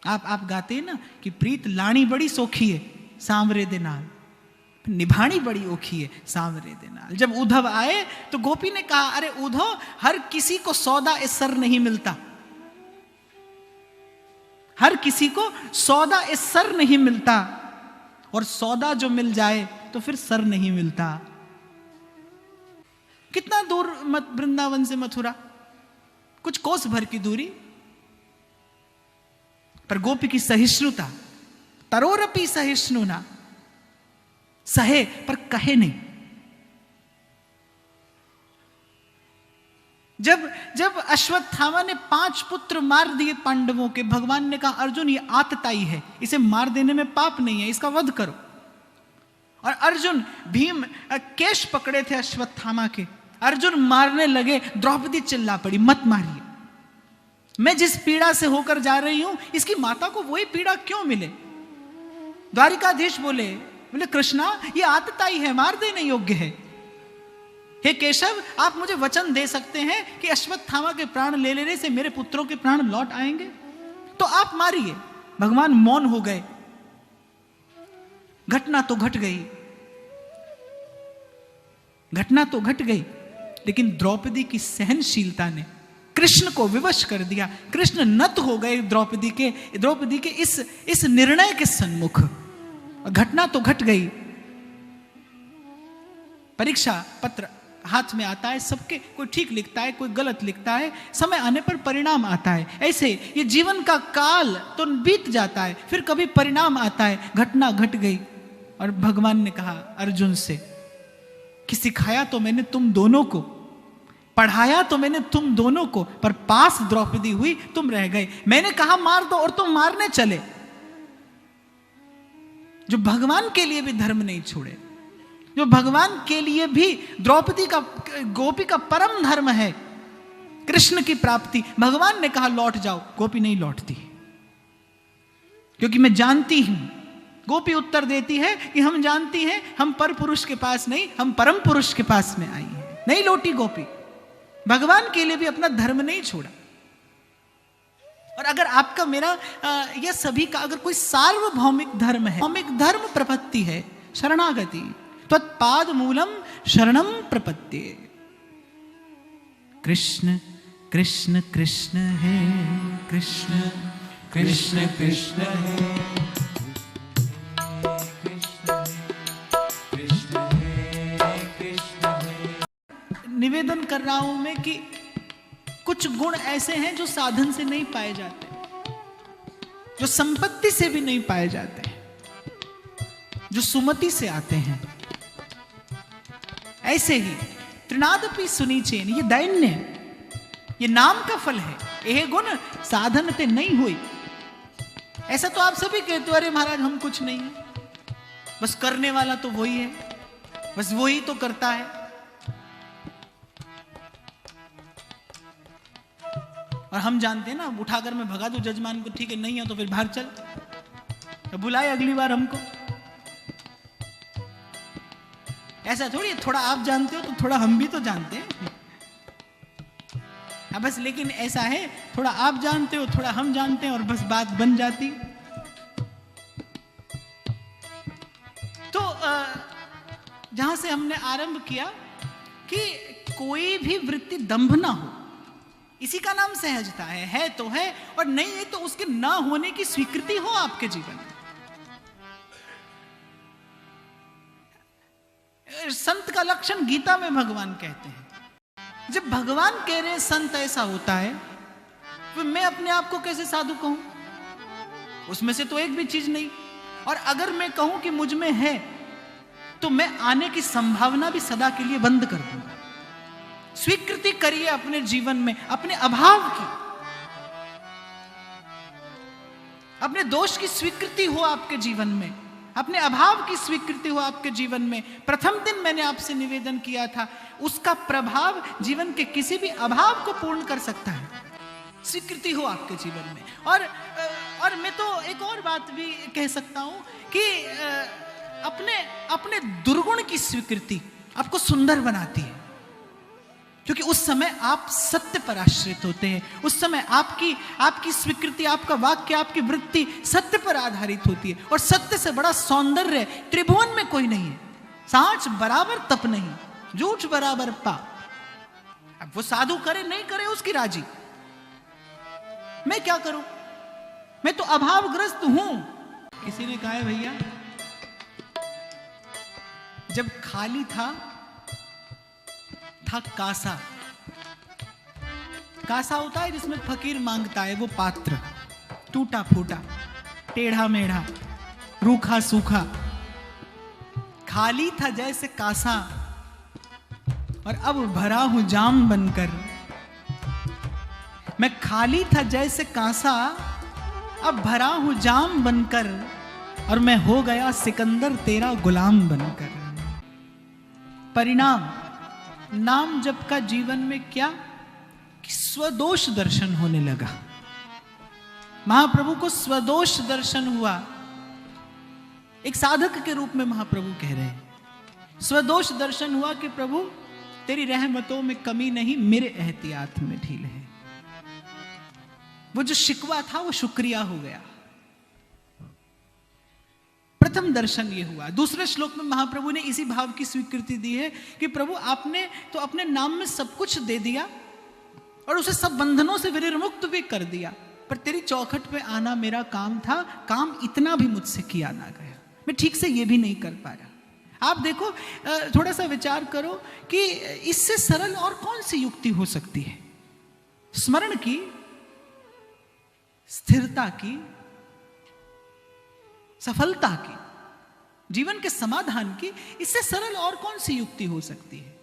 आप गाते हैं ना कि प्रीत लाणी बड़ी सोखी है सांवरे दे नाल, निभानी बड़ी ओखी है सांवरे दे नाल। जब उद्धव आए तो गोपी ने कहा, अरे उद्धव, हर किसी को सौदा इस सर नहीं मिलता, हर किसी को सौदा इस सर नहीं मिलता, और सौदा जो मिल जाए तो फिर सर नहीं मिलता। कितना दूर वृंदावन से मथुरा, कुछ कोस भर की दूरी, पर गोपी की सहिष्णुता, तरोरपि सहिष्णुना, सहे पर कहे नहीं। जब अश्वत्थामा ने 5 पुत्र मार दिए पांडवों के, भगवान ने कहा, अर्जुन ये आतताई है, इसे मार देने में पाप नहीं है, इसका वध करो। और अर्जुन, भीम केश पकड़े थे अश्वत्थामा के, अर्जुन मारने लगे, द्रौपदी चिल्ला पड़ी, मत मारिए, मैं जिस पीड़ा से होकर जा रही हूं इसकी माता को वही पीड़ा क्यों मिले। द्वारिकाधीश बोले कृष्णा, ये आतताई है, मार देने योग्य है। हे केशव, आप मुझे वचन दे सकते हैं कि अश्वत्थामा के प्राण ले लेने से मेरे पुत्रों के प्राण लौट आएंगे, तो आप मारिए। भगवान मौन हो गए। घटना तो घट गई, घटना तो घट गई, लेकिन द्रौपदी की सहनशीलता ने कृष्ण को विवश कर दिया। कृष्ण नत हो गए द्रौपदी के इस निर्णय के सन्मुख। घटना तो घट गई। परीक्षा पत्र हाथ में आता है सबके, कोई ठीक लिखता है, कोई गलत लिखता है, समय आने पर परिणाम आता है। ऐसे ये जीवन का काल तो बीत जाता है, फिर कभी परिणाम आता है। घटना घट गई और भगवान ने कहा अर्जुन से कि सिखाया तो मैंने तुम दोनों को, पढ़ाया तो मैंने तुम दोनों को, पर पास द्रौपदी हुई, तुम रह गए। मैंने कहा मार दो और तुम मारने चले। जो भगवान के लिए भी धर्म नहीं छोड़े, जो भगवान के लिए भी द्रौपदी का, गोपी का परम धर्म है कृष्ण की प्राप्ति, भगवान ने कहा लौट जाओ, गोपी नहीं लौटती, क्योंकि मैं जानती हूं। गोपी उत्तर देती है कि हम जानती हैं, हम पर पुरुष के पास नहीं, हम परम पुरुष के पास में आई हैं। नहीं लौटी गोपी, भगवान के लिए भी अपना धर्म नहीं छोड़ा। और अगर आपका मेरा या सभी का अगर कोई सार्वभौमिक धर्म है, भौमिक धर्म प्रपत्ति है शरणागति, त्वत्पाद मूलम शरणम प्रपत्ति। कृष्ण कृष्ण कृष्ण है, कृष्ण कृष्ण कृष्ण है, निवेदन कर रहा हूं मैं कि कुछ गुण ऐसे हैं जो साधन से नहीं पाए जाते, जो संपत्ति से भी नहीं पाए जाते, जो सुमति से आते हैं। ऐसे ही त्रिनादपि सुनीचेन, ये दैन्य, ये नाम का फल है। यह गुण साधन पे नहीं हुई। ऐसा तो आप सभी कहते हो, अरे महाराज हम कुछ नहीं है, बस करने वाला तो वही है, बस वही तो करता है। और हम जानते हैं ना, उठाकर मैं भगा दूं जजमान को, ठीक है नहीं है तो फिर भाग चल, तो बुलाए अगली बार हमको। ऐसा थोड़ी, थोड़ा आप जानते हो तो थोड़ा हम भी तो जानते हैं। बस लेकिन ऐसा है, थोड़ा आप जानते हो, थोड़ा हम जानते हैं, और बस बात बन जाती। तो जहां से हमने आरंभ किया कि कोई भी वृत्ति दंभ ना हो, इसी का नाम सहजता है तो है, और नहीं है तो उसके ना होने की स्वीकृति हो आपके जीवन में। संत का लक्षण गीता में भगवान कहते हैं। जब भगवान कह रहे हैं संत ऐसा होता है, तो मैं अपने आप को कैसे साधु कहूं? उसमें से तो एक भी चीज नहीं। और अगर मैं कहूं कि मुझ में है, तो मैं आने की संभावना भी सदा के लिए बंद कर दूंगा। स्वीकृति करिए अपने जीवन में अपने अभाव की, अपने दोष की स्वीकृति हो आपके जीवन में, अपने अभाव की स्वीकृति हो आपके जीवन में। प्रथम दिन मैंने आपसे निवेदन किया था, उसका प्रभाव जीवन के किसी भी अभाव को पूर्ण कर सकता है। स्वीकृति हो आपके जीवन में। और मैं तो एक और बात भी कह सकता हूं कि अपने दुर्गुण की स्वीकृति आपको सुंदर बनाती है। क्योंकि उस समय आप सत्य पर आश्रित होते हैं, उस समय आपकी स्वीकृति, आपका वाक्य, आपकी वृत्ति सत्य पर आधारित होती है। और सत्य से बड़ा सौंदर्य त्रिभुवन में कोई नहीं है। सांच बराबर तप नहीं, झूठ बराबर पाप। अब वो साधु करे नहीं करे उसकी राजी, मैं क्या करूं, मैं तो अभावग्रस्त हूं। किसी ने कहा है भैया, जब खाली था कासा, कासा होता है जिसमें फकीर मांगता है, वो पात्र टूटा फूटा, टेढ़ा मेढ़ा, रूखा सूखा, खाली था जैसे कासा और अब भरा हूं जाम बनकर। मैं खाली था जैसे कासा, अब भरा हूं जाम बनकर, और मैं हो गया सिकंदर तेरा गुलाम बनकर। परिणाम नाम जप का जीवन में क्या कि स्वदोष दर्शन होने लगा। महाप्रभु को स्वदोष दर्शन हुआ। एक साधक के रूप में महाप्रभु कह रहे हैं, स्वदोष दर्शन हुआ कि प्रभु तेरी रहमतों में कमी नहीं, मेरे एहतियात में ढील है। वो जो शिकवा था वो शुक्रिया हो गया। प्रथम दर्शन ये हुआ। दूसरे श्लोक में महाप्रभु ने इसी भाव की स्वीकृति दी है कि प्रभु आपने तो अपने नाम में सब कुछ दे दिया और उसे सब बंधनों से विनिर्मुक्त भी कर दिया, पर तेरी चौखट पे आना मेरा काम था, काम इतना भी मुझसे किया ना गया, मैं ठीक से ये भी नहीं कर पाया। आप देखो, थोड़ा सा विचार करो कि इससे सरल और कौन सी युक्ति हो सकती है। स्मरण की, स्थिरता की, सफलता की, जीवन के समाधान की, इससे सरल और कौन सी युक्ति हो सकती है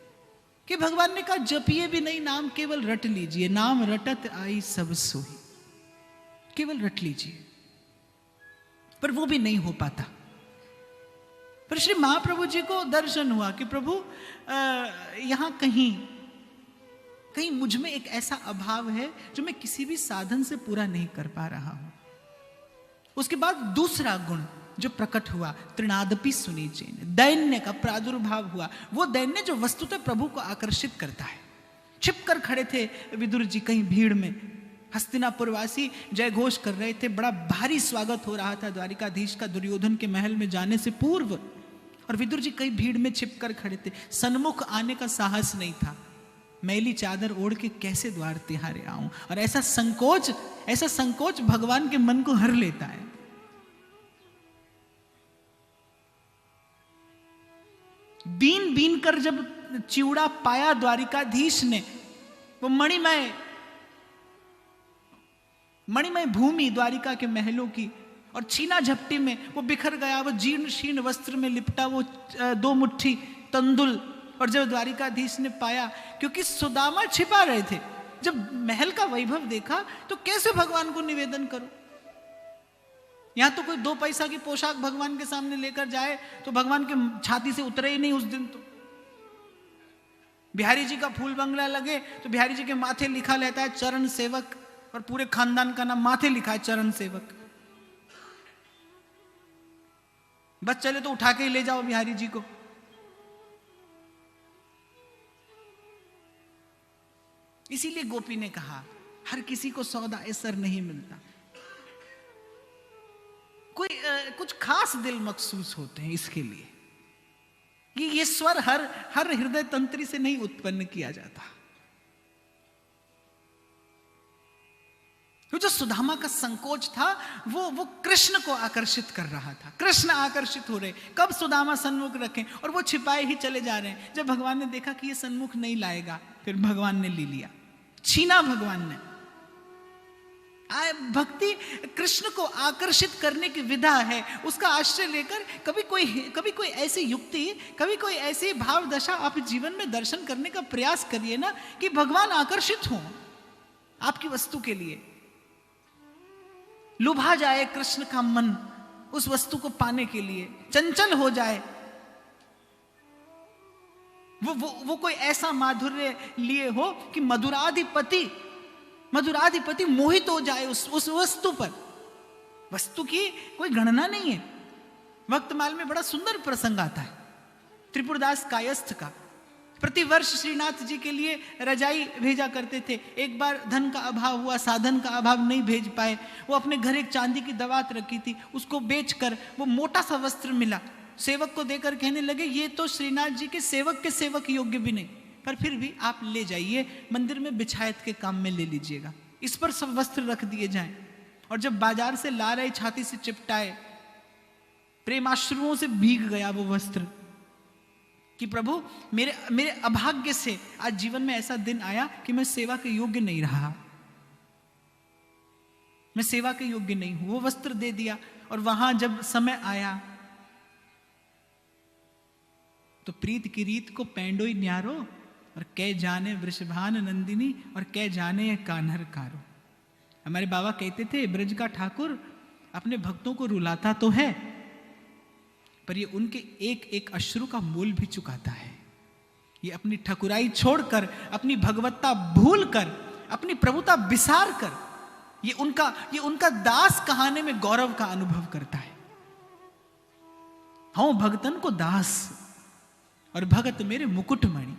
कि भगवान ने कहा जपिए भी नहीं नाम, केवल रट लीजिए, नाम रटत आई सब सोई, केवल रट लीजिए। पर वो भी नहीं हो पाता। पर श्री महाप्रभु जी को दर्शन हुआ कि प्रभु यहां कहीं मुझ में एक ऐसा अभाव है जो मैं किसी भी साधन से पूरा नहीं कर पा रहा हूं। उसके बाद दूसरा गुण जो प्रकट हुआ, तृणादपि सुनीचेन, दैन्य का प्रादुर्भाव हुआ। वो दैन्य जो वस्तुतः प्रभु को आकर्षित करता है। छिपकर खड़े थे विदुर जी कहीं भीड़ में, हस्तिनापुरवासी जय घोष कर रहे थे, बड़ा भारी स्वागत हो रहा था द्वारिकाधीश का दुर्योधन के महल में जाने से पूर्व, और विदुर जी कहीं भीड़ में छिपकर खड़े थे। सन्मुख आने का साहस नहीं था। मैली चादर ओढ़ के कैसे द्वार तिहारे आऊं, और ऐसा संकोच भगवान के मन को हर लेता है। बीन बीन कर जब चिवड़ा पाया द्वारिकाधीश ने, वो मणिमय भूमि द्वारिका के महलों की, और छीना झपटी में वो बिखर गया, वो जीर्ण शीर्ण वस्त्र में लिपटा वो 2 मुट्ठी तंदुल। और जब द्वारिकाधीश ने पाया, क्योंकि सुदामा छिपा रहे थे, जब महल का वैभव देखा तो कैसे भगवान को निवेदन करो। यहां तो कोई 2 पैसा की पोशाक भगवान के सामने लेकर जाए तो भगवान के छाती से उतरे ही नहीं उस दिन। तो बिहारी जी का फूल बंगला लगे तो बिहारी जी के माथे लिखा रहता है चरण सेवक, और पूरे खानदान का नाम माथे लिखा है चरण सेवक। बस चले तो उठा के ही ले जाओ बिहारी जी को। इसीलिए गोपी ने कहा, हर किसी को सौदा ऐसर नहीं मिलता। कुछ खास दिल मखसूस होते हैं इसके लिए, कि ये स्वर हर हृदय तंत्री से नहीं उत्पन्न किया जाता। तो जो सुदामा का संकोच था वो कृष्ण को आकर्षित कर रहा था। कृष्ण आकर्षित हो रहे, कब सुदामा सन्मुख रखें, और वो छिपाए ही चले जा रहे हैं। जब भगवान ने देखा कि ये सन्मुख नहीं लाएगा, फिर भगवान ने ले लिया, छीना भगवान ने। भक्ति कृष्ण को आकर्षित करने की विधा है। उसका आश्रय लेकर कभी कोई ऐसी युक्ति, कभी कोई ऐसी भाव दशा आप जीवन में दर्शन करने का प्रयास करिए ना, कि भगवान आकर्षित हो आपकी वस्तु के लिए, लुभा जाए कृष्ण का मन उस वस्तु को पाने के लिए, चंचल हो जाए, वो कोई ऐसा माधुर्य लिए हो कि मधुराधिपति मोहित हो जाए उस वस्तु पर। वस्तु की कोई गणना नहीं है। वक्तमाल में बड़ा सुंदर प्रसंग आता है त्रिपुरदास कायस्थ का। प्रतिवर्ष श्रीनाथ जी के लिए रजाई भेजा करते थे। एक बार धन का अभाव हुआ, साधन का अभाव, नहीं भेज पाए। वो अपने घर एक चांदी की दवात रखी थी, उसको बेचकर वो मोटा सा वस्त्र मिला, सेवक को देकर कहने लगे ये तो श्रीनाथ जी के सेवक योग्य भी नहीं, पर फिर भी आप ले जाइए, मंदिर में बिछायत के काम में ले लीजिएगा। इस पर सब वस्त्र रख दिए जाएं। और जब बाजार से ला रहे, छाती से चिपटाए, प्रेमाश्रुओं से भीग गया वो वस्त्र कि प्रभु मेरे अभाग्य से आज जीवन में ऐसा दिन आया कि मैं सेवा के योग्य नहीं रहा, मैं सेवा के योग्य नहीं हूं। वो वस्त्र दे दिया। और वहां जब समय आया तो प्रीत की रीत को पैंडोई न्यारो, और कै जाने वृषभान नंदिनी, और कै जाने कान्हर कारो। हमारे बाबा कहते थे ब्रज का ठाकुर अपने भक्तों को रुलाता तो है, पर ये उनके एक एक अश्रु का मूल भी चुकाता है। ये अपनी ठकुराई छोड़कर, अपनी भगवत्ता भूलकर, अपनी प्रभुता बिसार कर ये उनका दास कहाने में गौरव का अनुभव करता है। हाँ, भगतन को दास और भगत मेरे मुकुटमणि।